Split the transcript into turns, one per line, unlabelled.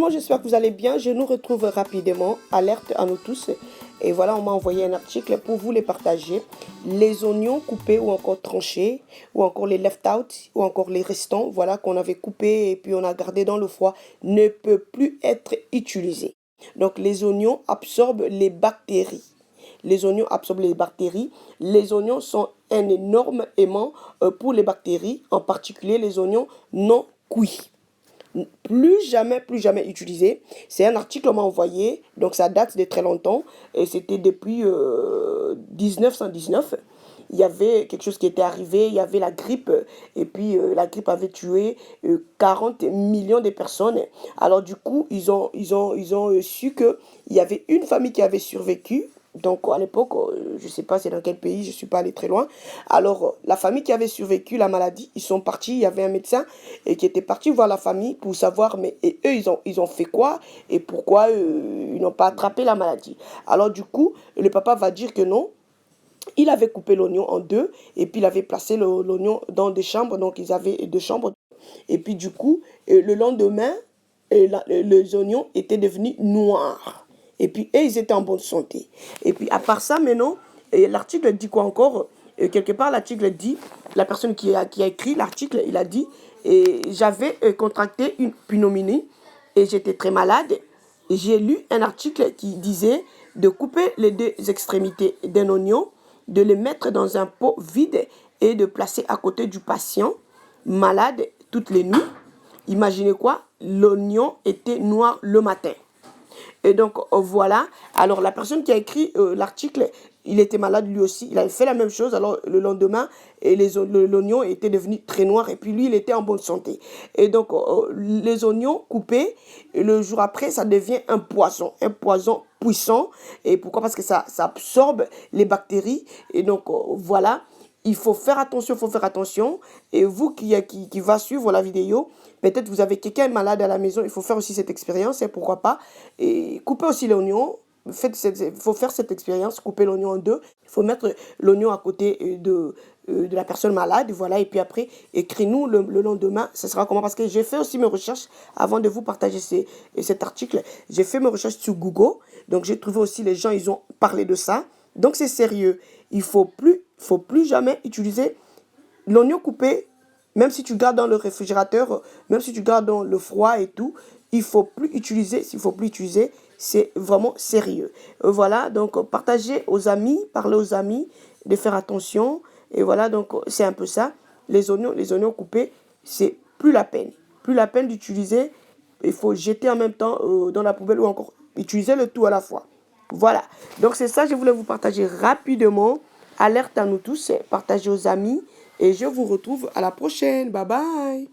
monde, j'espère que vous allez bien. Je nous retrouve rapidement. Alerte à nous tous. Et voilà, on m'a envoyé un article pour vous les partager. Les oignons coupés ou encore tranchés, ou encore les left-out, ou encore les restants, voilà, qu'on avait coupés et puis on a gardé dans le froid, ne peut plus être utilisé. Donc les oignons absorbent les bactéries. Les oignons absorbent les bactéries. Les oignons sont un énorme aimant pour les bactéries, en particulier les oignons non cuits. Plus jamais utilisé. C'est un article qu'on m'a envoyé, donc ça date de très longtemps, et c'était depuis 1919. Il y avait quelque chose qui était arrivé, il y avait la grippe, et puis la grippe avait tué 40 millions de personnes. Alors du coup, ils ont su qu'il y avait une famille qui avait survécu. Donc à l'époque, je ne sais pas c'est dans quel pays, je ne suis pas allé très loin. Alors la famille qui avait survécu la maladie, ils sont partis, il y avait un médecin et qui était parti voir la famille pour savoir, mais et eux, ils ont fait quoi et pourquoi ils n'ont pas attrapé la maladie. Alors du coup, le papa va dire que non, il avait coupé l'oignon en deux et puis il avait placé l'oignon dans des chambres, donc ils avaient deux chambres. Et puis du coup, le lendemain, les oignons étaient devenus noirs. Et puis, et ils étaient en bonne santé. Et puis, à part ça, maintenant, l'article dit quoi encore? Quelque part, l'article dit, la personne qui a écrit l'article, il a dit, j'avais contracté une pneumonie et j'étais très malade. J'ai lu un article qui disait de couper les deux extrémités d'un oignon, de les mettre dans un pot vide et de placer à côté du patient malade toutes les nuits. Imaginez quoi? L'oignon était noir le matin. Et donc, voilà. Alors, la personne qui a écrit l'article, il était malade lui aussi. Il avait fait la même chose. Alors, le lendemain, l'oignon était devenu très noir. Et puis, lui, il était en bonne santé. Et donc, les oignons coupés, le jour après, ça devient un poison. Un poison puissant. Et pourquoi? Parce que ça absorbe les bactéries. Et donc, voilà. Il faut faire attention. Et vous qui va suivre la vidéo, peut-être vous avez quelqu'un malade à la maison, il faut faire aussi cette expérience, et pourquoi pas. Et couper aussi l'oignon. Il faut faire cette expérience, couper l'oignon en deux. Il faut mettre l'oignon à côté de la personne malade, voilà. Et puis après, écris-nous le lendemain, ce sera comment? Parce que j'ai fait aussi mes recherches avant de vous partager cet article. J'ai fait mes recherches sur Google, donc j'ai trouvé aussi les gens, ils ont parlé de ça. Donc c'est sérieux. Il faut plus jamais utiliser l'oignon coupé, même si tu gardes dans le réfrigérateur, même si tu gardes dans le froid et tout, il faut plus utiliser. S'il faut plus utiliser, c'est vraiment sérieux. Voilà, donc partagez aux amis, parlez aux amis de faire attention. Et voilà, donc c'est un peu ça. Les oignons coupés, c'est plus la peine d'utiliser. Il faut jeter en même temps dans la poubelle ou encore utiliser le tout à la fois. Voilà, donc c'est ça, je voulais vous partager rapidement. Alerte à nous tous, partagez aux amis et je vous retrouve à la prochaine. Bye bye.